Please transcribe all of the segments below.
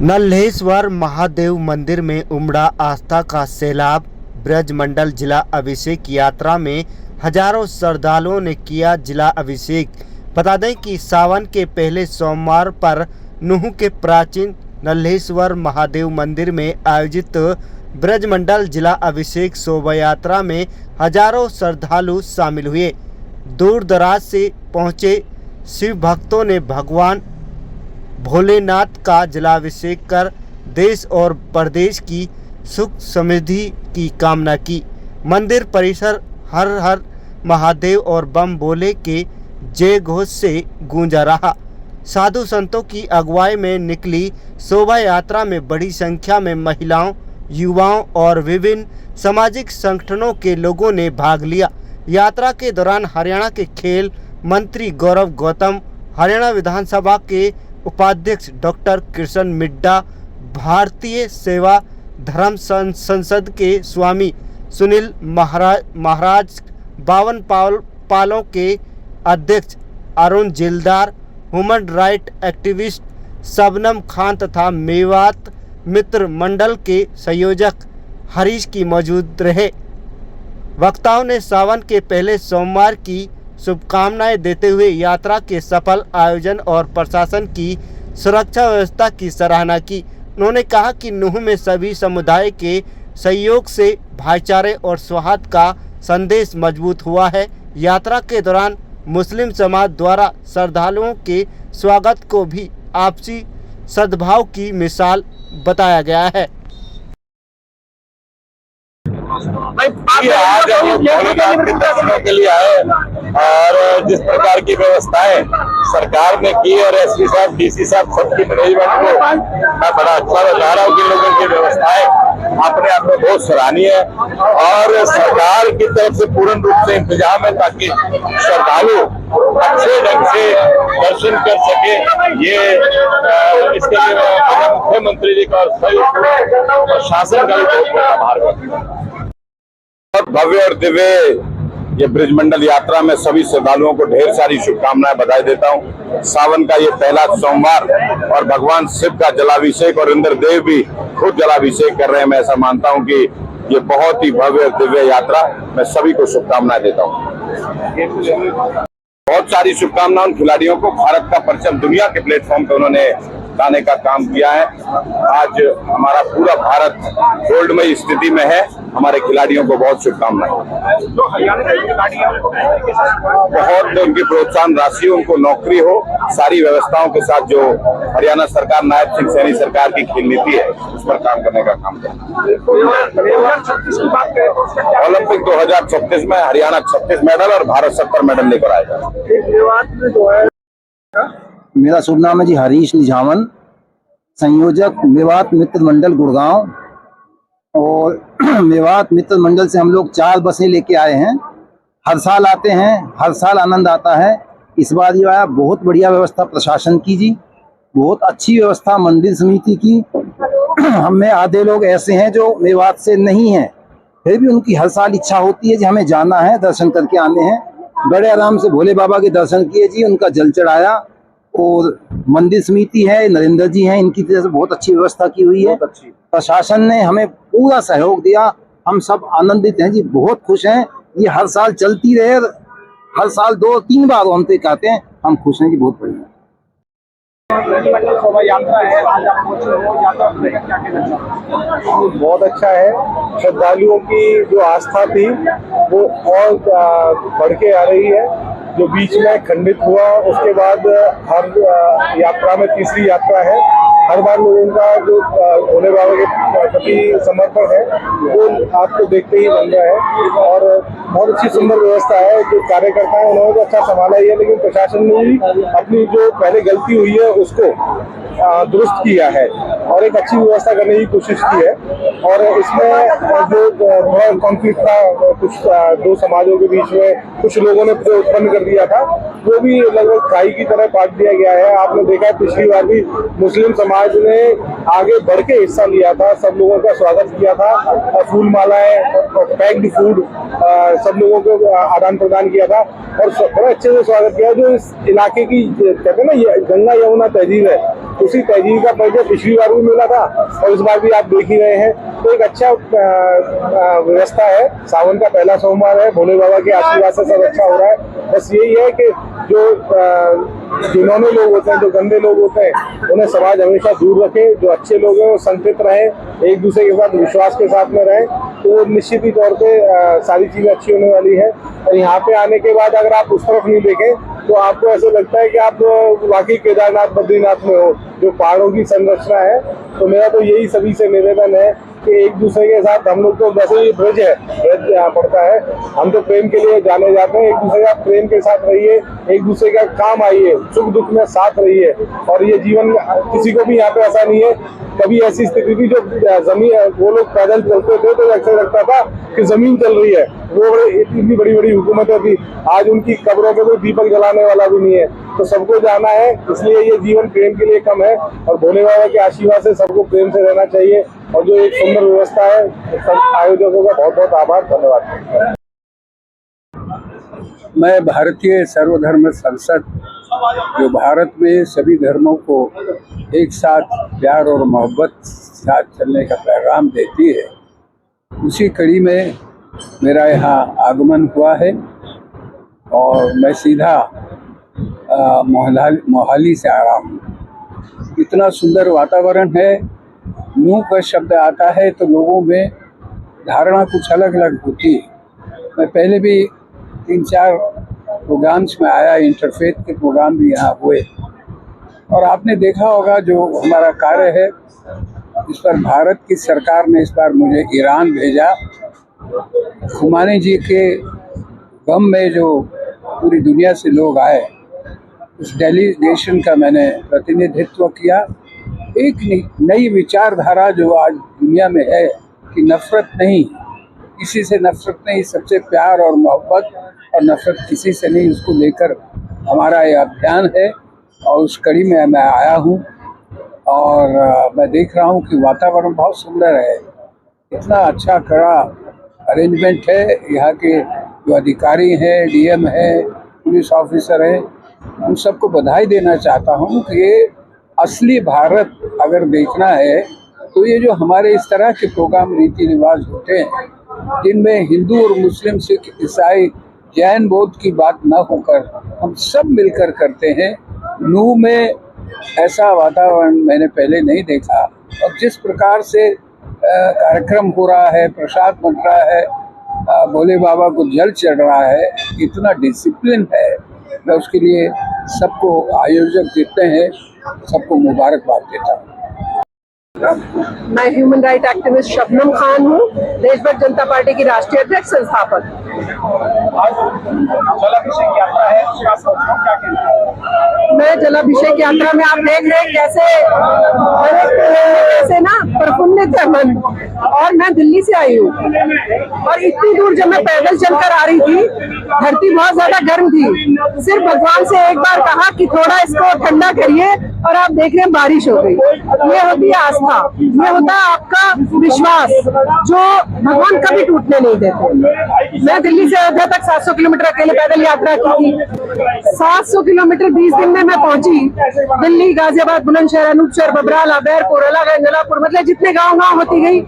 नल्हेश्वर महादेव मंदिर में उमड़ा आस्था का सैलाब। ब्रजमंडल जिला अभिषेक यात्रा में हजारों श्रद्धालुओं ने किया जिला अभिषेक। बता दें कि सावन के पहले सोमवार पर नूह के प्राचीन नल्हेश्वर महादेव मंदिर में आयोजित ब्रजमंडल जिला अभिषेक शोभा यात्रा में हजारों श्रद्धालु शामिल हुए। दूर दराज से पहुंचे शिव भक्तों ने भगवान भोलेनाथ का जलाभिषेक कर देश और प्रदेश की सुख समृद्धि की कामना की। मंदिर परिसर हर हर महादेव और बम बोले के जय घोष से गूंजा रहा। साधु संतों की अगुवाई में निकली शोभा यात्रा में बड़ी संख्या में महिलाओं, युवाओं और विभिन्न सामाजिक संगठनों के लोगों ने भाग लिया। यात्रा के दौरान हरियाणा के खेल मंत्री गौरव गौतम, हरियाणा विधानसभा के उपाध्यक्ष डॉक्टर कृष्ण मिड्डा, भारतीय सेवा धर्म संसद के स्वामी सुनील महाराज, 52 पालों के अध्यक्ष Arun Jildar, human right activist Shabnam Khan तथा मेवात मित्र मंडल के संयोजक हरीश की मौजूद रहे। वक्ताओं ने सावन के पहले सोमवार की शुभकामनाएं देते हुए यात्रा के सफल आयोजन और प्रशासन की सुरक्षा व्यवस्था की सराहना की। उन्होंने कहा कि नूह में सभी समुदाय के सहयोग से भाईचारे और सौहार्द का संदेश मजबूत हुआ है। यात्रा के दौरान मुस्लिम समाज द्वारा श्रद्धालुओं के स्वागत को भी आपसी सद्भाव की मिसाल बताया गया है। आज हम भोलेनाथ के दर्शनों के लिए आए और जिस प्रकार की व्यवस्थाएं सरकार ने की और एसपी साहब, डीसी साहब सबकी मैनेजमेंट को मैं बड़ा अच्छा बता रहा हूँ कि लोगों की व्यवस्थाएं अपने आप में बहुत सराहनीय है और सरकार की तरफ से पूर्ण रूप से इंतजाम है ताकि श्रद्धालु अच्छे ढंग से दर्शन कर सके। ये इसके लिए मुख्यमंत्री जी का और प्रशासन का भी बहुत बड़ा आभार करता हूँ। भव्य और दिव्य ये ब्रजमंडल यात्रा में सभी श्रद्धालुओं को ढेर सारी शुभकामनाएं, बधाई देता हूं। सावन का ये पहला सोमवार और भगवान शिव का जलाभिषेक और इंद्र देव भी खुद जलाभिषेक कर रहे हैं। मैं ऐसा मानता हूं कि ये बहुत ही भव्य और दिव्य यात्रा, मैं सभी को शुभकामनाएं देता हूं। बहुत सारी शुभकामनाएं उन खिलाड़ियों को, भारत का परचम दुनिया के प्लेटफॉर्म पे उन्होंने लाने का काम किया है। आज हमारा पूरा भारत गोल्डमय स्थिति में है। हमारे खिलाड़ियों को बहुत शुभकामनाएं। जो हरियाणा के खिलाड़ी हैं बहुत उनकी प्रोत्साहन राशि, उनको नौकरी हो, सारी व्यवस्थाओं के साथ जो हरियाणा सरकार नायब सिंह सैनी सरकार की खेल नीति है उस पर काम करने का काम करें। ओलंपिक 2036 में हरियाणा 36 मेडल और भारत 70 मेडल लेकर आएगा। मेरा शुभ नाम है जी हरीश निझावन, संयोजक मेवात मित्र मंडल गुड़गांव। और मेवात मित्र मंडल से हम लोग 4 बसें लेके आए हैं। हर साल आते हैं, हर साल आनंद आता है। इस बार जो है बहुत बढ़िया व्यवस्था प्रशासन की जी, बहुत अच्छी व्यवस्था मंदिर समिति की। हम में आधे लोग ऐसे हैं जो मेवात से नहीं हैं, फिर भी उनकी हर साल इच्छा होती है जी हमें जाना है, दर्शन करके आने हैं। बड़े आराम से भोले बाबा के दर्शन किए जी, उनका जल चढ़ाया। और मंदिर समिति है, नरेंद्र जी हैं, इनकी तरफ से बहुत अच्छी व्यवस्था की हुई है। प्रशासन ने हमें पूरा सहयोग दिया, हम सब आनंदित हैं जी, बहुत खुश हैं। ये हर साल चलती रहे, हर साल 2-3 बार हम तो कहते हैं, हम खुश हैं जी, बहुत बढ़िया। बहुत अच्छा है। श्रद्धालुओं की जो आस्था थी वो और बढ़ के आ रही है। जो बीच में खंडित हुआ उसके बाद हर यात्रा में तीसरी यात्रा है। हर बार लोगों का जो भोले बाबा के प्रति समर्पण है वो आपको देखते ही बन रहा है और बहुत अच्छी सुंदर व्यवस्था है। जो कार्यकर्ता है उन्होंने तो अच्छा संभाला ही है, लेकिन प्रशासन ने भी अपनी जो पहले गलती हुई है उसको दुरुस्त किया है और एक अच्छी व्यवस्था करने की कोशिश की है। और इसमें जो थोड़ा कॉन्फ्लिक्ट था कुछ 2 समाजों के बीच में, कुछ लोगों ने उत्पन्न कर दिया था, वो भी लगभग खाई की तरह काट दिया गया है। आपने देखा है पिछली बार भी मुस्लिम समाज ने आगे बढ़ के हिस्सा लिया था, सब लोगों का स्वागत किया था, फूल मालाएं, पैक्ड फूड सब लोगों को आदान प्रदान किया था और बड़े अच्छे से स्वागत किया। जो इस इलाके की कहते हैं ना गंगा यमुना तहजीब है, उसी तहजीब का परिचय पिछली बार भी मिला था और इस बार भी आप देख ही रहे हैं। तो एक अच्छा व्यवस्था है। सावन का पहला सोमवार है, भोले बाबा के आशीर्वाद से सब अच्छा हो रहा है। बस यही है कि जो घिनौने लोग होते हैं, जो गंदे लोग होते हैं, उन्हें समाज हमेशा दूर रखे। जो अच्छे लोग हैं वो संतृप्त रहें, एक दूसरे के साथ विश्वास के साथ में रहें, तो निश्चित ही तौर पे सारी चीजें अच्छी होने वाली है। और यहाँ पे आने के बाद अगर आप उस तरफ नहीं देखें तो आपको ऐसा लगता है कि आप वाकई केदारनाथ बद्रीनाथ में हो, जो पहाड़ों की संरचना है। तो मेरा तो यही सभी से निवेदन है कि एक दूसरे के साथ, हम लोग तो वैसे ही ब्रज है, ब्रज यहाँ पड़ता है, हम तो प्रेम के लिए जाने जाते हैं। एक दूसरे का प्रेम के साथ रहिए, एक दूसरे का काम आइए, सुख दुख में साथ रहिए। और ये जीवन किसी को भी यहाँ पे ऐसा नहीं है। कभी ऐसी स्थिति थी जो जमीन, वो लोग पैदल चलते थे तो ऐसा लगता था कि जमीन चल रही है। वो इतनी बड़ी बड़ी हुकूमतें थी, आज उनकी कब्रों पे कोई दीपक जलाने वाला भी नहीं है। तो सबको जाना है, इसलिए ये जीवन प्रेम के लिए कम है और भोले बाबा के आशीर्वाद से सबको प्रेम से रहना चाहिए। और जो एक सुंदर व्यवस्था है, सब आयोजकों का बहुत बहुत आभार, धन्यवाद। मैं भारतीय सर्वधर्म संसद, जो भारत में सभी धर्मों को एक साथ प्यार और मोहब्बत साथ चलने का पैगाम देती है, उसी कड़ी में मेरा यहाँ आगमन हुआ है और मैं सीधा मोहाली से आ रहा हूँ। इतना सुंदर वातावरण है, नूह का शब्द आता है तो लोगों में धारणा कुछ अलग अलग होती है। मैं पहले भी 3-4 प्रोग्राम्स में आया, इंटरफेथ के प्रोग्राम भी यहाँ हुए, और आपने देखा होगा जो हमारा कार्य है, इस पर भारत की सरकार ने इस बार मुझे ईरान भेजा। खुमानी जी के गम में जो पूरी दुनिया से लोग आए, उस डेलीगेशन का मैंने प्रतिनिधित्व किया। एक नई विचारधारा जो आज दुनिया में है कि नफरत नहीं, किसी से नफरत नहीं, सबसे प्यार और मोहब्बत, और नफरत किसी से नहीं, उसको लेकर हमारा ये अभियान है। और उस कड़ी में मैं आया हूँ और मैं देख रहा हूँ कि वातावरण बहुत सुंदर है। इतना अच्छा कड़ा अरेंजमेंट है। यहाँ के जो अधिकारी हैं, डीएम है, पुलिस ऑफिसर हैं, उन सबको बधाई देना चाहता हूँ कि ये असली भारत अगर देखना है तो ये जो हमारे इस तरह के प्रोग्राम रीति रिवाज होते हैं, जिनमें हिंदू और मुस्लिम, सिख, ईसाई, जैन, बौद्ध की बात न होकर हम सब मिलकर करते हैं। नूह में ऐसा वातावरण मैंने पहले नहीं देखा। और जिस प्रकार से कार्यक्रम हो रहा है, प्रसाद बंट रहा है, भोले बाबा को जल चढ़ रहा है, इतना डिसिप्लिन है, मैं उसके लिए सबको, आयोजक जितने हैं, सबको मुबारकबाद देता हूँ। मैं human right activist Shabnam Khan हूँ, देशभक्त जनता पार्टी की राष्ट्रीय अध्यक्ष संस्थापक। आज जलाभिषेक यात्रा है, क्या कहना है? मैं जलाभिषेक यात्रा में आप देख रहे हैं कैसे ना प्रफुल्लित है मन। और मैं दिल्ली से आई हूँ और इतनी दूर जब मैं पैदल चलकर आ रही थी, धरती बहुत ज्यादा गर्म थी। सिर्फ भगवान से एक बार कहा कि थोड़ा इसको ठंडा करिए, और आप देख रहे हैं बारिश हो गई। ये होती है आस्था, ये होता है आपका विश्वास, जो भगवान कभी टूटने नहीं देते। मैं दिल्ली से अयोध्या तक 700 किलोमीटर अकेले पैदल यात्रा की थी। 700 किलोमीटर 20 दिन में मैं पहुंची। दिल्ली, गाजियाबाद, बुलंदशहर, अनूपसर, बबराल, अबेर, कोरला, गंजलापुर, मतलब जितने गाँव होती गई,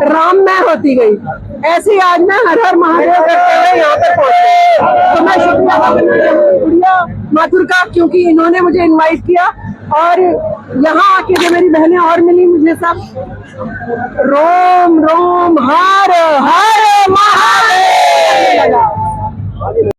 राममय होती गई। ऐसे ही आज मैं हर हर महादेव करते हुए यहाँ पर पहुंचे। तो मैं शुक्रिया गुड़िया माथुर का, क्योंकि इन्होंने मुझे इनवाइट किया और यहाँ आके जो मेरी बहनें और मिली, मुझे सब रोम रोम